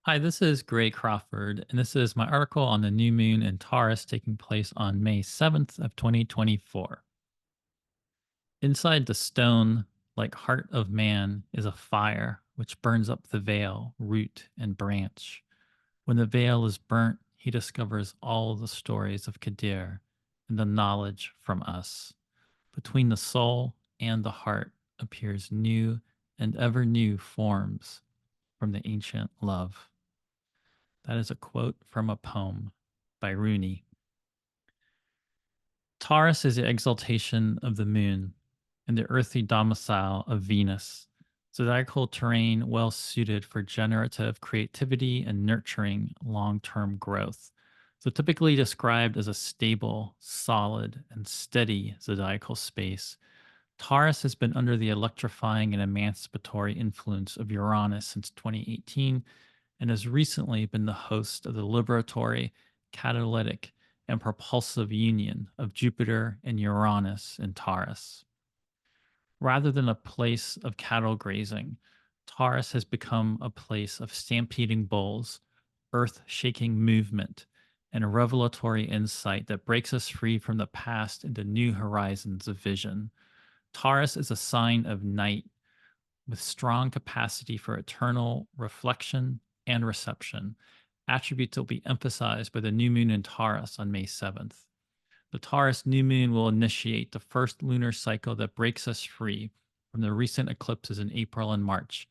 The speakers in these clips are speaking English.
Hi, this is Gray Crawford, and this is my article on the new moon in Taurus taking place on May 7th of 2024. Inside the stone, like heart of man, is a fire which burns up the veil, root, and branch. When the veil is burnt, he discovers all the stories of Kadir and the knowledge from us. Between the soul and the heart appears new and ever new forms from the ancient love. That is a quote from a poem by Rooney. Taurus is the exaltation of the moon and the earthly domicile of Venus, zodiacal terrain well suited for generative creativity and nurturing long term growth. So, typically described as a stable, solid, and steady zodiacal space, Taurus has been under the electrifying and emancipatory influence of Uranus since 2018 and has recently been the host of the liberatory, catalytic, and propulsive union of Jupiter and Uranus in Taurus. Rather than a place of cattle grazing, Taurus has become a place of stampeding bulls, earth shaking movement, and a revelatory insight that breaks us free from the past into new horizons of vision. Taurus is a sign of night with strong capacity for eternal reflection and reception, attributes that will be emphasized by the new moon in Taurus on May 7th. The Taurus new moon will initiate the first lunar cycle that breaks us free from the recent eclipses in April and March,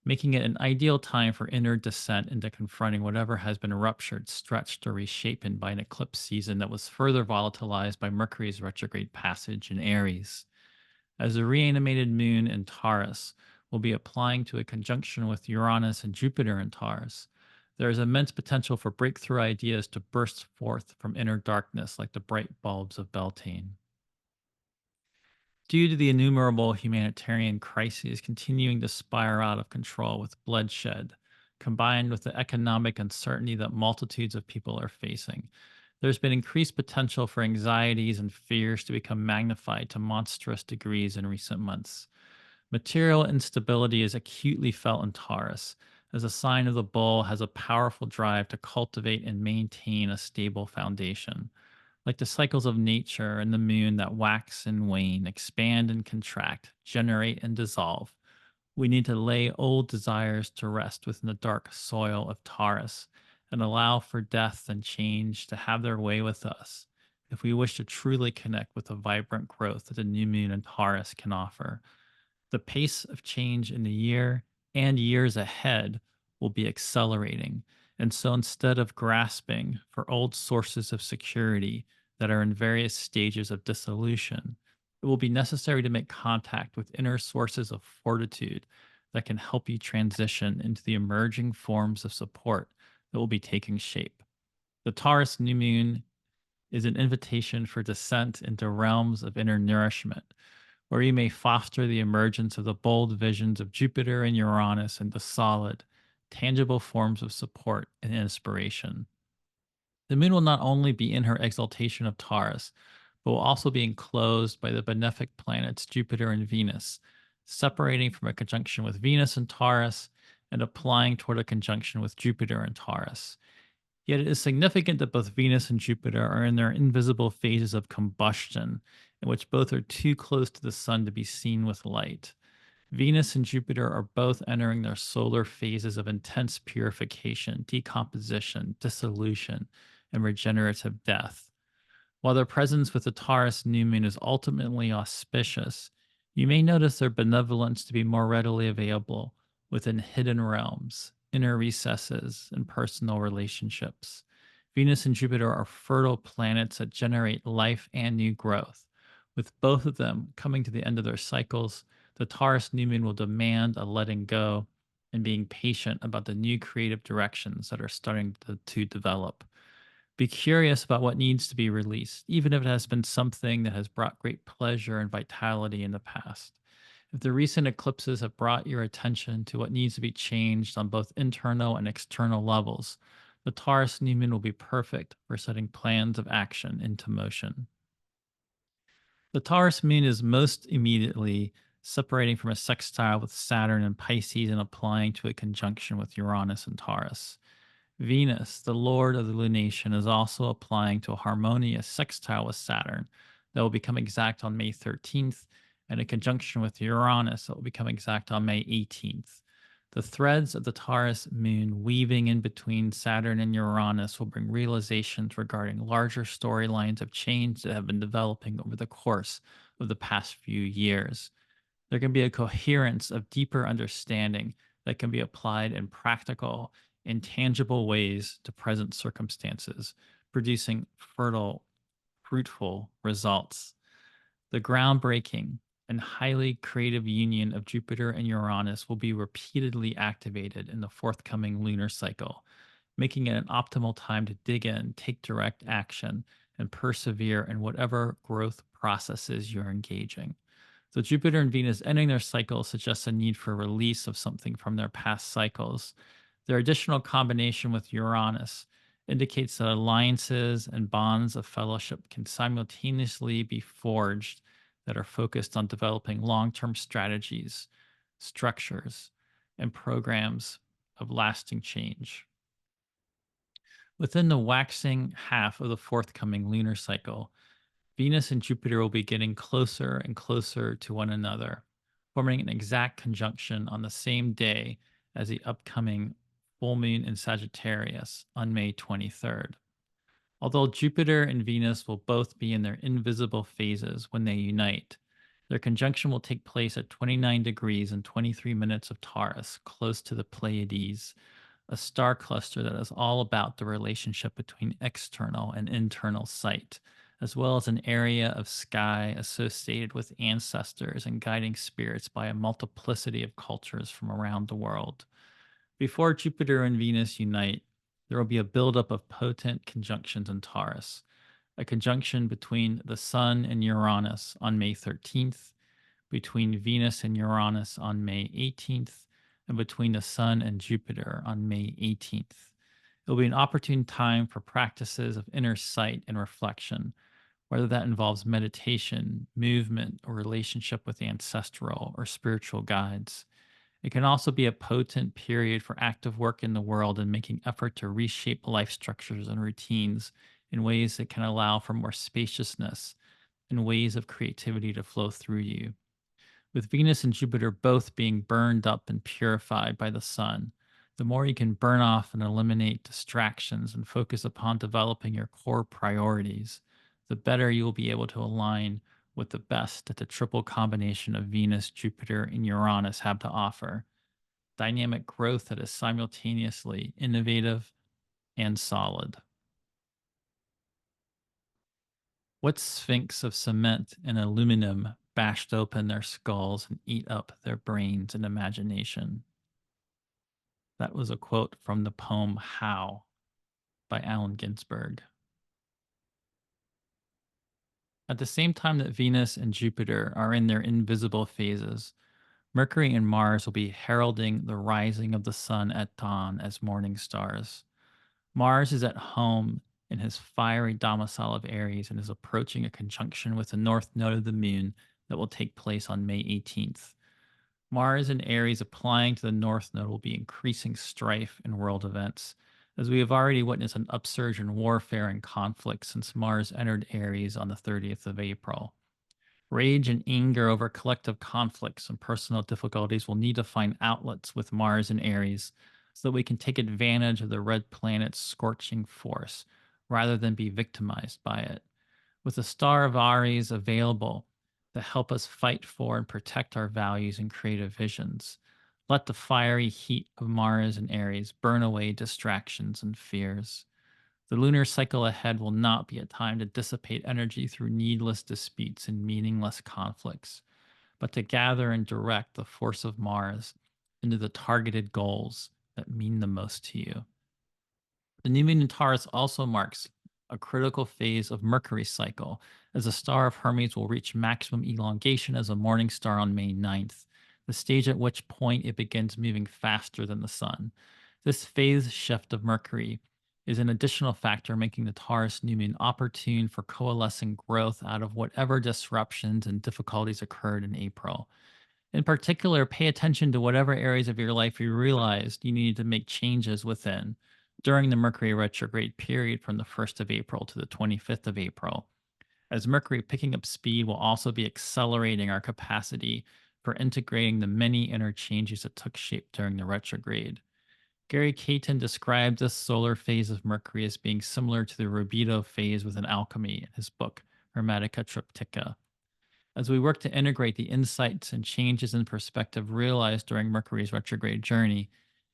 making it an ideal time for inner descent into confronting whatever has been ruptured, stretched, or reshapen by an eclipse season that was further volatilized by Mercury's retrograde passage in Aries. As the reanimated moon in Taurus will be applying to a conjunction with Uranus and Jupiter in Taurus, there is immense potential for breakthrough ideas to burst forth from inner darkness like the bright bulbs of Beltane. Due to the innumerable humanitarian crises continuing to spiral out of control with bloodshed, combined with the economic uncertainty that multitudes of people are facing, there's been increased potential for anxieties and fears to become magnified to monstrous degrees in recent months. Material instability is acutely felt in Taurus, as a sign of the bull has a powerful drive to cultivate and maintain a stable foundation. Like the cycles of nature and the moon that wax and wane, expand and contract, generate and dissolve, we need to lay old desires to rest within the dark soil of Taurus and allow for death and change to have their way with us if we wish to truly connect with the vibrant growth that the new moon in Taurus can offer. The pace of change in the year and years ahead will be accelerating. And so instead of grasping for old sources of security that are in various stages of dissolution, it will be necessary to make contact with inner sources of fortitude that can help you transition into the emerging forms of support that will be taking shape. The Taurus new moon is an invitation for descent into realms of inner nourishment, where you may foster the emergence of the bold visions of Jupiter and Uranus into solid, tangible forms of support and inspiration. The moon will not only be in her exaltation of Taurus, but will also be enclosed by the benefic planets Jupiter and Venus, separating from a conjunction with Venus and Taurus and applying toward a conjunction with Jupiter and Taurus. Yet it is significant that both Venus and Jupiter are in their invisible phases of combustion, in which both are too close to the sun to be seen with light. Venus and Jupiter are both entering their solar phases of intense purification, decomposition, dissolution, and regenerative death. While their presence with the Taurus new moon is ultimately auspicious, you may notice their benevolence to be more readily available within hidden realms, inner recesses, and personal relationships. Venus and Jupiter are fertile planets that generate life and new growth. With both of them coming to the end of their cycles, the Taurus new moon will demand a letting go and being patient about the new creative directions that are starting to develop. Be curious about what needs to be released, even if it has been something that has brought great pleasure and vitality in the past. If the recent eclipses have brought your attention to what needs to be changed on both internal and external levels, the Taurus new moon will be perfect for setting plans of action into motion. The Taurus moon is most immediately separating from a sextile with Saturn and Pisces and applying to a conjunction with Uranus and Taurus. Venus, the lord of the lunation, is also applying to a harmonious sextile with Saturn that will become exact on May 13th, and a conjunction with Uranus that will become exact on May 18th. The threads of the Taurus moon weaving in between Saturn and Uranus will bring realizations regarding larger storylines of change that have been developing over the course of the past few years. There can be a coherence of deeper understanding that can be applied in practical, intangible ways to present circumstances, producing fertile, fruitful results. The groundbreaking and highly creative union of Jupiter and Uranus will be repeatedly activated in the forthcoming lunar cycle, making it an optimal time to dig in, take direct action, and persevere in whatever growth processes you're engaging. So Jupiter and Venus ending their cycle suggests a need for release of something from their past cycles. Their additional combination with Uranus indicates that alliances and bonds of fellowship can simultaneously be forged that are focused on developing long term strategies, structures, and programs of lasting change. Within the waxing half of the forthcoming lunar cycle, Venus and Jupiter will be getting closer and closer to one another, forming an exact conjunction on the same day as the upcoming full moon in Sagittarius on May 23rd. Although Jupiter and Venus will both be in their invisible phases when they unite, their conjunction will take place at 29 degrees and 23 minutes of Taurus, close to the Pleiades, a star cluster that is all about the relationship between external and internal sight, as well as an area of sky associated with ancestors and guiding spirits by a multiplicity of cultures from around the world. Before Jupiter and Venus unite, there will be a buildup of potent conjunctions in Taurus, a conjunction between the Sun and Uranus on May 13th, between Venus and Uranus on May 18th, and between the Sun and Jupiter on May 18th. It will be an opportune time for practices of inner sight and reflection, whether that involves meditation, movement, or relationship with ancestral or spiritual guides. It can also be a potent period for active work in the world and making effort to reshape life structures and routines in ways that can allow for more spaciousness and ways of creativity to flow through you. With Venus and Jupiter both being burned up and purified by the sun, the more you can burn off and eliminate distractions and focus upon developing your core priorities, the better you will be able to align with the best that the triple combination of Venus, Jupiter, and Uranus have to offer. Dynamic growth that is simultaneously innovative and solid. What sphinx of cement and aluminum bashed open their skulls and eat up their brains and imagination? That was a quote from the poem How by Allen Ginsberg. At the same time that Venus and Jupiter are in their invisible phases, Mercury and Mars will be heralding the rising of the sun at dawn as morning stars. Mars is at home in his fiery domicile of Aries and is approaching a conjunction with the north node of the moon that will take place on May 18th. Mars and Aries applying to the north node will be increasing strife in world events, as we have already witnessed an upsurge in warfare and conflict since Mars entered Aries on the 30th of April. Rage and anger over collective conflicts and personal difficulties will need to find outlets with Mars and Aries so that we can take advantage of the red planet's scorching force rather than be victimized by it. With the star of Aries available to help us fight for and protect our values and creative visions, let the fiery heat of Mars and Aries burn away distractions and fears. The lunar cycle ahead will not be a time to dissipate energy through needless disputes and meaningless conflicts, but to gather and direct the force of Mars into the targeted goals that mean the most to you. The new moon in Taurus also marks a critical phase of Mercury's cycle, as the star of Hermes will reach maximum elongation as a morning star on May 9th, the stage at which point it begins moving faster than the sun. This phase shift of Mercury is an additional factor making the Taurus new moon opportune for coalescing growth out of whatever disruptions and difficulties occurred in April. In particular, pay attention to whatever areas of your life you realized you needed to make changes within during the Mercury retrograde period from the 1st of April to the 25th of April, as Mercury picking up speed will also be accelerating our capacity for integrating the many inner changes that took shape during the retrograde. Gary Caton described this solar phase of Mercury as being similar to the Rubedo phase within alchemy in his book, Hermetica Triptycha. As we work to integrate the insights and changes in perspective realized during Mercury's retrograde journey,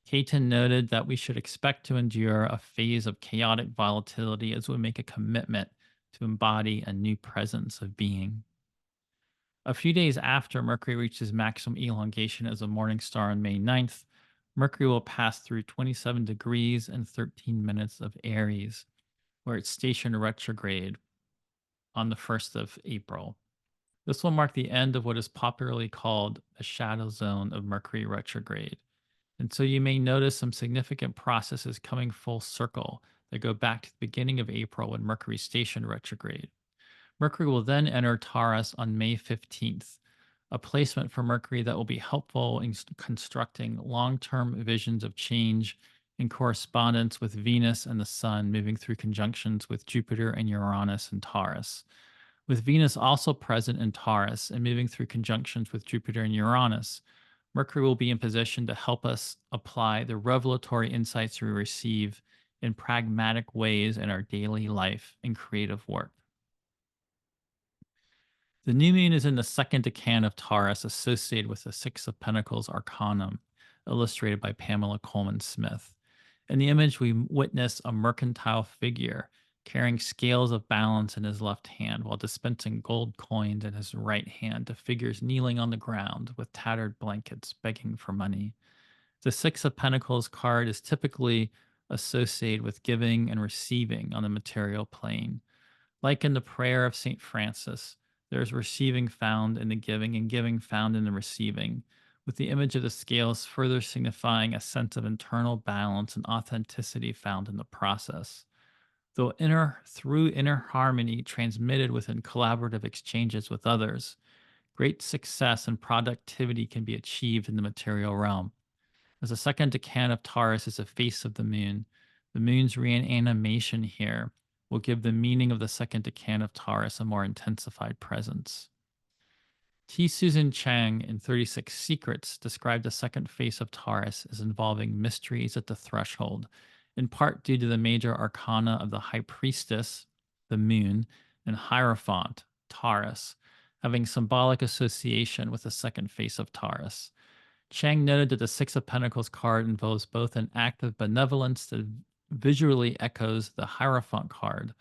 Caton noted that we should expect to endure a phase of chaotic volatility as we make a commitment to embody a new presence of being. A few days after Mercury reaches maximum elongation as a morning star on May 9th, Mercury will pass through 27 degrees and 13 minutes of Aries, where it's stationed retrograde on the 1st of April. This will mark the end of what is popularly called the shadow zone of Mercury retrograde. And so you may notice some significant processes coming full circle that go back to the beginning of April when Mercury stationed retrograde. Mercury will then enter Taurus on May 15th, a placement for Mercury that will be helpful in constructing long term visions of change in correspondence with Venus and the Sun moving through conjunctions with Jupiter and Uranus in Taurus. With Venus also present in Taurus and moving through conjunctions with Jupiter and Uranus, Mercury will be in position to help us apply the revelatory insights we receive in pragmatic ways in our daily life and creative work. The new moon is in the second decan of Taurus, associated with the Six of Pentacles Arcanum, illustrated by Pamela Coleman Smith. In the image, we witness a mercantile figure carrying scales of balance in his left hand while dispensing gold coins in his right hand to figures kneeling on the ground with tattered blankets begging for money. The Six of Pentacles card is typically associated with giving and receiving on the material plane. Like in the prayer of St. Francis, there is receiving found in the giving and giving found in the receiving, with the image of the scales further signifying a sense of internal balance and authenticity found in the process. Through inner harmony transmitted within collaborative exchanges with others, great success and productivity can be achieved in the material realm. As the second decan of Taurus is a face of the moon's reanimation here will give the meaning of the second decan of Taurus a more intensified presence. T. Susan Chang in 36 Secrets described the second face of Taurus as involving mysteries at the threshold, in part due to the major arcana of the High Priestess, the moon, and Hierophant, Taurus, having symbolic association with the second face of Taurus. Chang noted that the Six of Pentacles card involves both an act of benevolence that visually echoes the Hierophant card,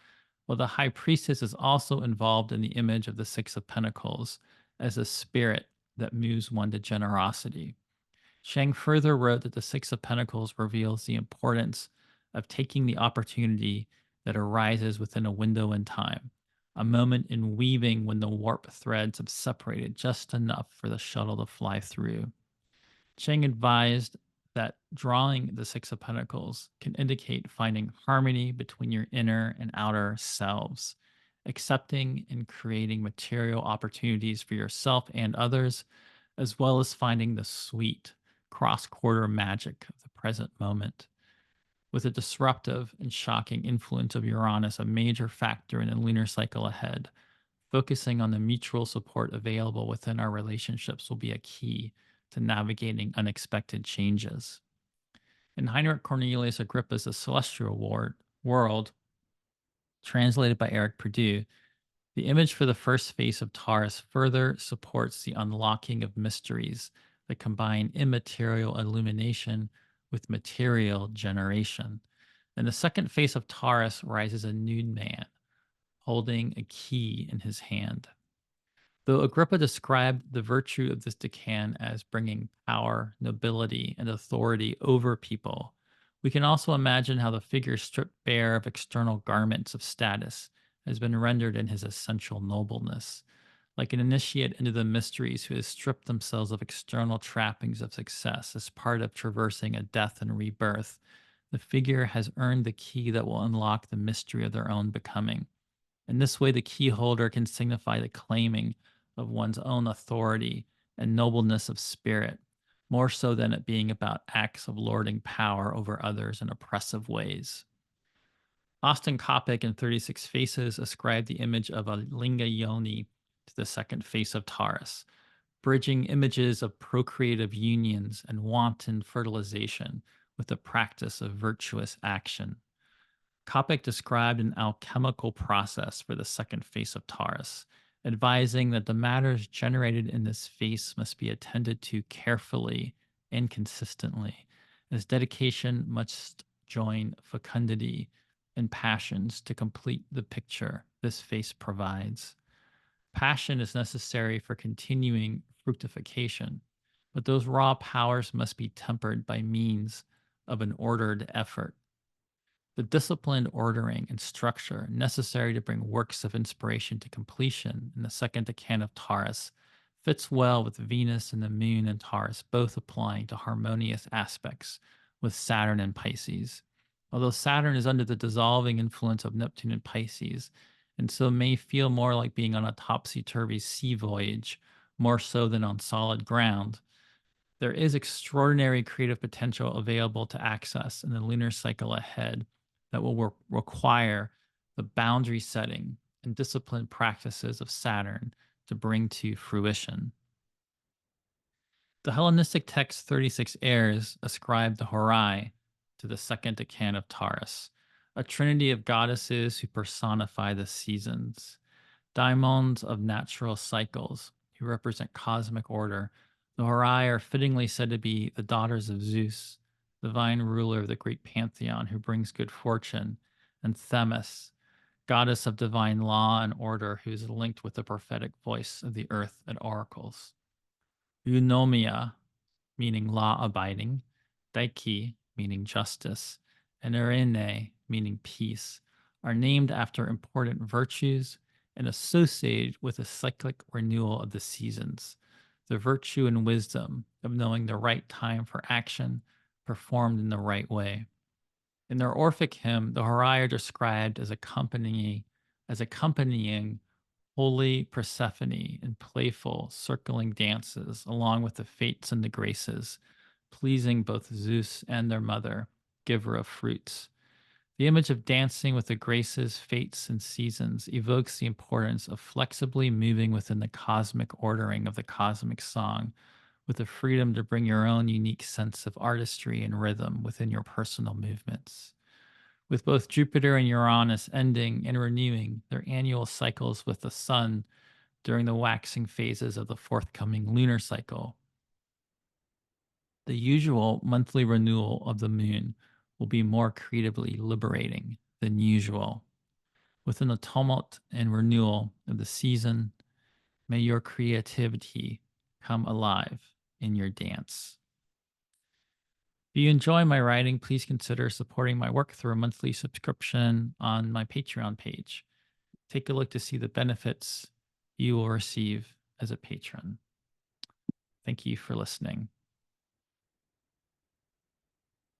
while the High Priestess is also involved in the image of the Six of Pentacles as a spirit that moves one to generosity. Chang further wrote that the Six of Pentacles reveals the importance of taking the opportunity that arises within a window in time, a moment in weaving when the warp threads have separated just enough for the shuttle to fly through. Chang advised that drawing the Six of Pentacles can indicate finding harmony between your inner and outer selves, accepting and creating material opportunities for yourself and others, as well as finding the sweet cross-quarter magic of the present moment. With the disruptive and shocking influence of Uranus a major factor in the lunar cycle ahead, focusing on the mutual support available within our relationships will be a key to navigating unexpected changes. In Heinrich Cornelius Agrippa's The Celestial World, translated by Eric Perdue, the image for the first face of Taurus further supports the unlocking of mysteries that combine immaterial illumination with material generation. In the second face of Taurus rises a nude man holding a key in his hand. Though Agrippa described the virtue of this decan as bringing power, nobility, and authority over people, we can also imagine how the figure stripped bare of external garments of status has been rendered in his essential nobleness. Like an initiate into the mysteries who has stripped themselves of external trappings of success as part of traversing a death and rebirth, the figure has earned the key that will unlock the mystery of their own becoming. In this way, the key holder can signify the claiming of one's own authority and nobleness of spirit, more so than it being about acts of lording power over others in oppressive ways. Austin Coppock in 36 Faces ascribed the image of a linga yoni to the second face of Taurus, bridging images of procreative unions and wanton fertilization with the practice of virtuous action. Coppock described an alchemical process for the second face of Taurus, advising that the matters generated in this face must be attended to carefully and consistently, as dedication must join fecundity and passions to complete the picture this face provides. Passion is necessary for continuing fructification, but those raw powers must be tempered by means of an ordered effort. The disciplined ordering and structure necessary to bring works of inspiration to completion in the second decan of Taurus fits well with Venus and the moon in Taurus, both applying to harmonious aspects with Saturn and Pisces. Although Saturn is under the dissolving influence of Neptune and Pisces, and so may feel more like being on a topsy turvy sea voyage, more so than on solid ground, there is extraordinary creative potential available to access in the lunar cycle ahead that will require the boundary setting and disciplined practices of Saturn to bring to fruition. The Hellenistic text 36 Airs ascribed the Horai to the second decan of Taurus, a trinity of goddesses who personify the seasons, daimons of natural cycles who represent cosmic order. The Horai are fittingly said to be the daughters of Zeus, divine ruler of the Greek pantheon who brings good fortune, and Themis, goddess of divine law and order who is linked with the prophetic voice of the earth and oracles. Eunomia, meaning law abiding, Daiki, meaning justice, and Irene, meaning peace, are named after important virtues and associated with a cyclic renewal of the seasons, the virtue and wisdom of knowing the right time for action performed in the right way. In their Orphic hymn, the Horai are described as accompanying holy Persephone in playful, circling dances along with the Fates and the Graces, pleasing both Zeus and their mother, giver of fruits. The image of dancing with the Graces, Fates, and seasons evokes the importance of flexibly moving within the cosmic ordering of the cosmic song, with the freedom to bring your own unique sense of artistry and rhythm within your personal movements. With both Jupiter and Uranus ending and renewing their annual cycles with the sun during the waxing phases of the forthcoming lunar cycle, the usual monthly renewal of the moon will be more creatively liberating than usual. Within the tumult and renewal of the season, may your creativity come alive in your dance. If you enjoy my writing, please consider supporting my work through a monthly subscription on my Patreon page. Take a look to see the benefits you will receive as a patron. Thank you for listening.